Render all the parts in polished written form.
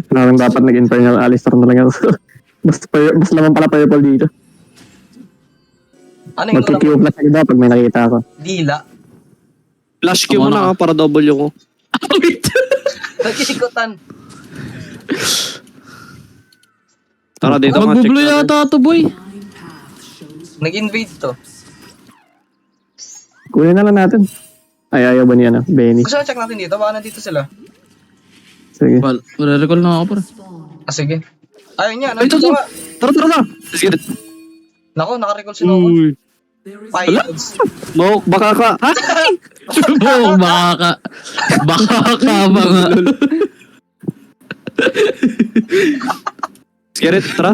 Parang dapat nag-infernal Alistar na lang ako. mas naman pala purple dito. Ano yung Magkikiw plus agad pag may nakita ako. Dila. Flash Q mo na para double ko. Wait. Nag-iikutan. Tara dito nga, check Maguglo natin. yata to, boy. Nag-invade to. Kunin na lang natin. Ay, ayaw ba niya na? Benny. Gusto na check natin dito. Baka nandito sila. Sige. Well, recall na ako, pre. Ah, sige. Ayun niya. Ay, ito, Nandito ito. nga. Tara, tara, tara. Let's get it. Nako, nakarecall si Nomo. Uy. Pilots. Mo, baka ka. Ha? Oo, baka ka mga. Let's get it, tara.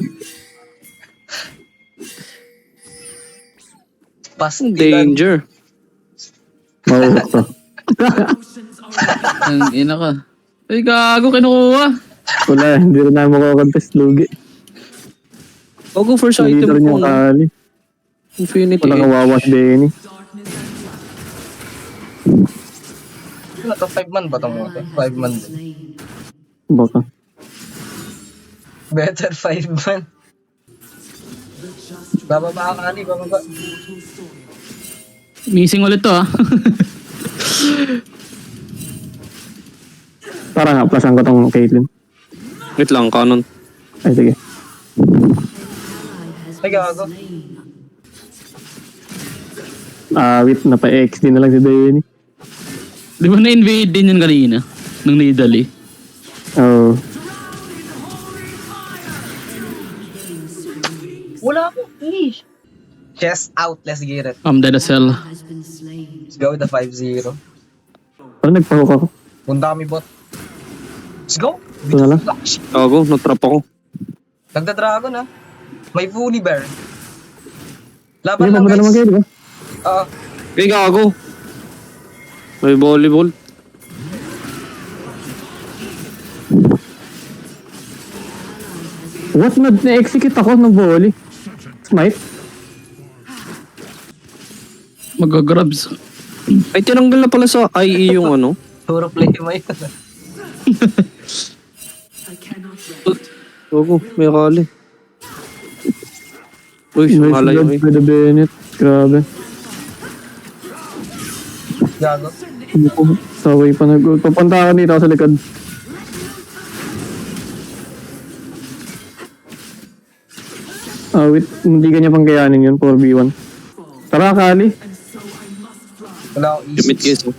Pastilan. Danger. Mauhok to. Ang ina ka. Ay, gago, kinukuha. Wala, hindi rin namin makakontest. Lugi. I'll go first Hindi item rin ko. yung kali. Infinity. Wala kawawas Benny. Ano to? 5 man ba itong mga to? 5 man din. Baka. Better 5 man. Bababa ka, Ali. Bababa. Missing ulit to, ah. Parang nga, plasan ko tong Caitlyn. Wait lang, canon. Ay, sige. Ay, gago. Wait, napa-XD na lang si Benny. Di ba na-invade din yun kanina? Nung naidali. Oh. Wala po. Chest out. Let's get it. I'm dead as hell. Let's go with the 5-0. Parang nagpahook ako. Punta kami bot. Let's go. Ito na lang. Gago, nag-trap ako. Nagda-dragon ha. May fully bear. Laban Sige, lang papunta naman guys. kayo, di ba? Oo. Okay, gago. May volleyball. What? Na-execute ako ng volley. Smite? Mag-grabs. Ay, tinanggal na pala sa IE yung ano. Puro play mo yun. Gago, may kali. Uy, Nice sumalay blood yun. for the Bennett. Grabe. Gago. Hindi ko saway pa nag- Papunta ka dito sa likod. Wait. Hindi kanya pang kayanin yun. 4v1. Tara, Kali. Wala akong Limit easy. case, oh.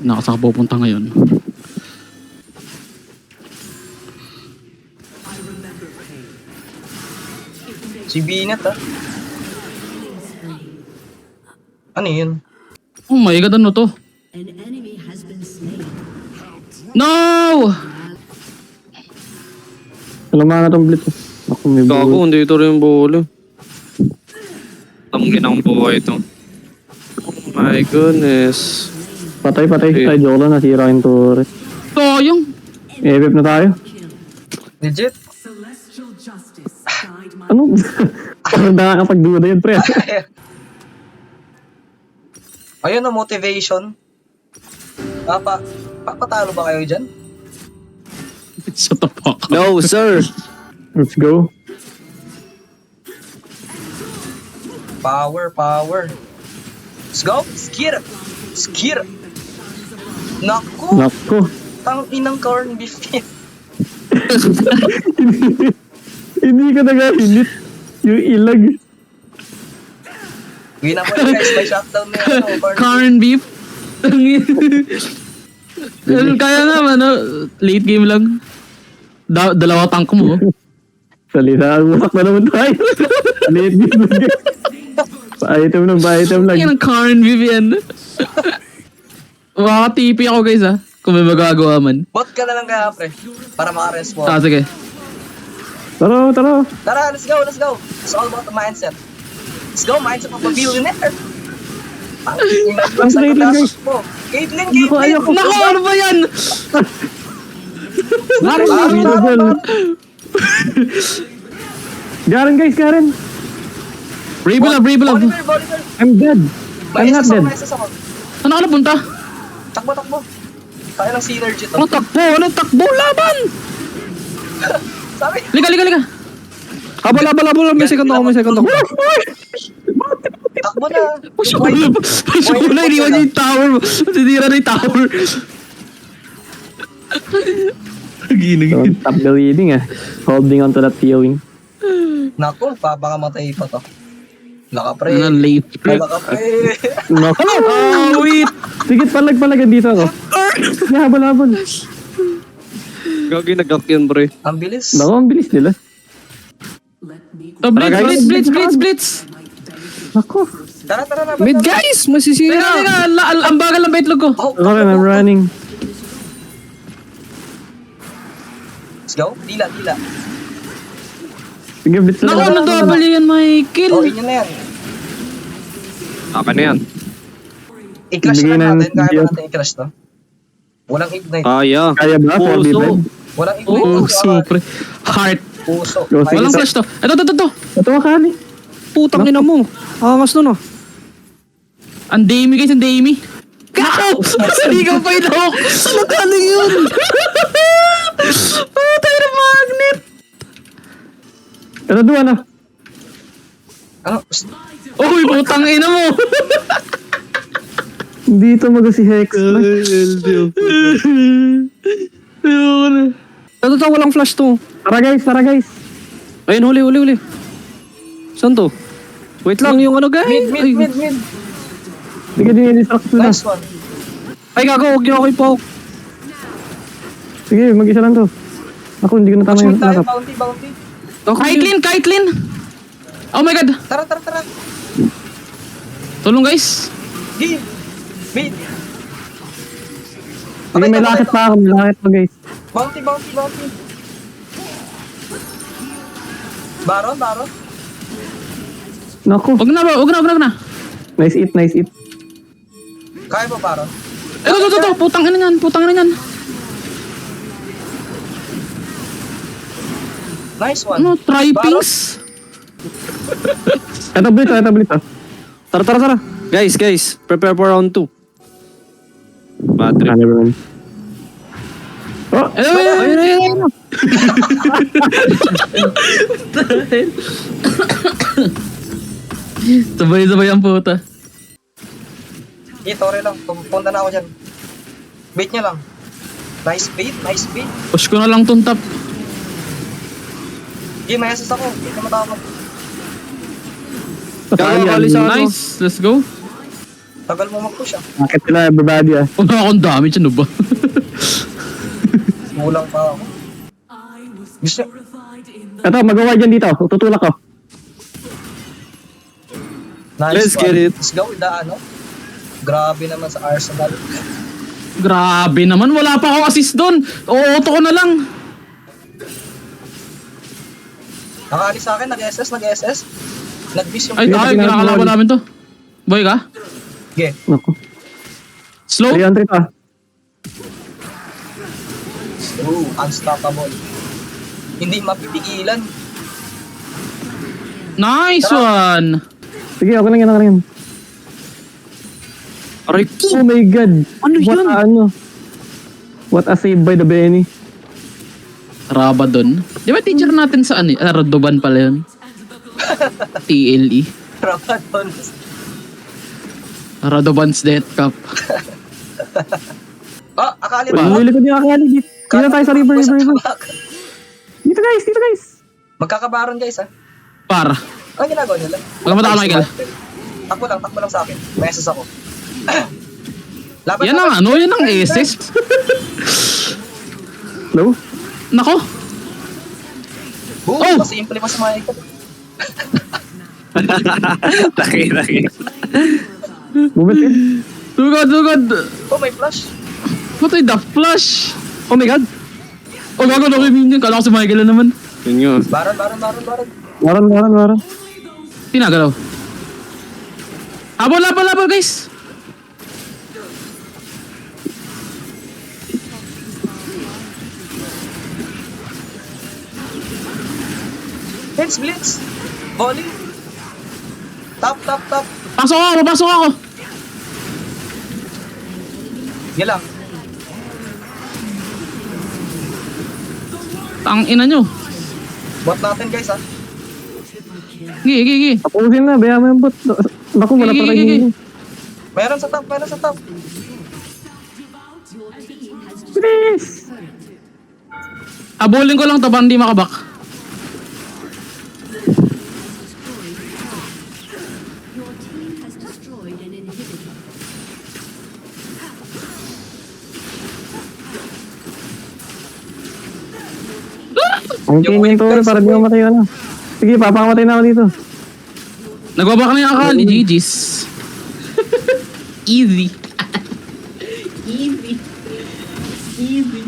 Nakasaka pupunta ngayon. Si Binet ha. Ano yun? Oh my god, ano to? No! Alam mo na itong blitz. Ako may Gago, buhay. hindi ito rin bolo. Ang ginang buhay ito. Oh my goodness. Patay. Okay. Ay, joke lang. Nasira yung turret. Toyong! EVP na tayo. Legit? Ano? Parang nakakapagduda yun, pre. Ayun na motivation. Papatalo ba kayo dyan? Sa tapak. No, sir. Let's go. Power. Let's go. Skir. Naku. Nako. Tang inang corn beef yan. Hindi ka nag-hilit. Yung ilag. Wina mo yun guys. May shutdown na yun. Corn beef. Kaya naman, no? Late game lang. Dalawa tank mo. Salita. Umak na naman tayo. Late game lang. Pa-item lang. Yan ang corn beef yan. Makaka-TP ako guys, ha. Kung may magagawa man. Bot ka na lang kaya pre. Para maka-respawn. Sige. Tara. Tara, let's go. It's all about the mindset. Let's go, mindset of a billionaire. Ang Caitlyn, guys. Caitlyn. Ayoko. Naku, ano ba yan? Garen, guys. Brave love, brave love. Bolivar, Bolivar. I'm dead. I'm May not SS ako, dead. may SS ako. Saan ka napunta? Takbo, takbo. Kaya ng synergy to. Ano takbo? Ano takbo? Laban! Sabi, Liga, liga, liga. Habol. May second ako. takbo na. Push mo na. Push mo na. Iniwan niya yung tower mo. Sinira na yung tower. Ginagin. Don't stop the leading Holding on to that feeling. Naku, baka matay pa to. Nakapre. Ano, late. Nakapre. No. Oh, wait. Sige, palag dito ako. Sige, habol. Gagi nag-up yun, bro. Ang bilis. Naku, ang bilis nila. Oh, blitz. Naku. Tara na. Mid, guys! Masisira. Teka, ang bagal ng baitlog ko. Oh, Okay, I'm running. Let's go. Dila. Sige, blitz Naku, lang. double yan, Oh, Michael. inyo na yan. Akin na yan. I-crush Bigyan na ng natin. Kaya video. ba natin i-crush to? Walang ignite. Kaya. Kaya ba? For Puso. defense? Walang ignite. Oh, to, super. Heart. Puso. Go, sige. Walang flash to. Ito. Ito ka, Kali. Putang ina mo. Angas nun ah. Ang Dami guys, ang Dami. Kako! Saligaw pa yung lock! Magaling yun! Tayo na magnet! Ito, duwa na. Ano? Uy, putang ina mo! Dito si Hex. Ito walang flash to. Tara guys. Ayun, huli. Saan to? Wait lang, yung ano guys. Ay, Mid. Sige, dinidistract ko na. Nice one. ay gago, huwag niyo ako i-poke. Sige, mag-isa lang to. Ako, hindi ko na tama Push yung mid tayo. nakap. Bounty. Kaitlin! Oh my god! Tara. Tulong guys! Game. Mid. Sige, may lakit pa ako. May lakit pa, guys. Bounty. Baron. Naku. Wag na! Nice eat. Kaya ba Baron? Ito, putang ina yan! Nice one. Ano, tripings? Ito, blitz. Tara. Guys, prepare for round 2. Battery. Never mind. Oh, Ayun! Sabay ang puta. Tore lang. Punta na ako dyan. Bait niya lang. Nice bait. Push ko na lang tong top. Game, may assist ako. Hindi ka matawag. Kali sa ano. Nice, let's go. Tagal mo mag-push ah. bakit sila everybody Wala akong damage, ano ba? Kulang pa ako. Gusto Ito, magawa dyan dito. Tutulak ko. Nice Let's one. get it. Let's go with the ano. Grabe naman sa Arsenal. Grabe naman, wala pa akong assist doon. Auto ko na lang. Nakaalis sa akin, nag-SS. Nag-miss yung... Ay, kinakalaban namin to. Boy ka? Okay. Naku. Slow? 300 pa. Ooh, unstoppable. Hindi mapipigilan. Nice one. Sige, ako lang yan. Aray Oh my god. Ano What yun? What a save by the Benny. Rabadon. Di ba teacher natin sa ano? Radoban pala yun. TLE. Rabadon. Radoban's Death Cup. Ah, akali ba? Pag-uwi ko yung akali. Dito tayo sa river. Dito guys. Magkakabaron guys ah. Para. Ano ginagawa nila? Wala mo tama, Michael. Takbo lang sa akin. May SS ako. Laban Yan ang ano, yan ang SS. Hello? Nako. Oh! Oh! Simple pa si Michael. Laki. Movement in. Tugod. Oh, may flash. Patay the flash. Oh my god. Oh, gago na kay Minion. Kala ko si Michael na naman. Yun yun. Baron. Waran. Tinagalaw. Habol guys. Blitz. Volley. Top. Pasok ako, papasok ako. Sige lang. Tang ina nyo. Bot natin guys ha. Gigi. Tapusin na, bayaan mo yung bot. Naku, wala pa Gigi. rin. Meron sa top. Please! Abulin ko lang to ba hindi makabak. Ang tingin to para di mamatay ano. Sige, papakamatay na ako dito. Nagbabak na yung akali, GG's. Easy. Easy.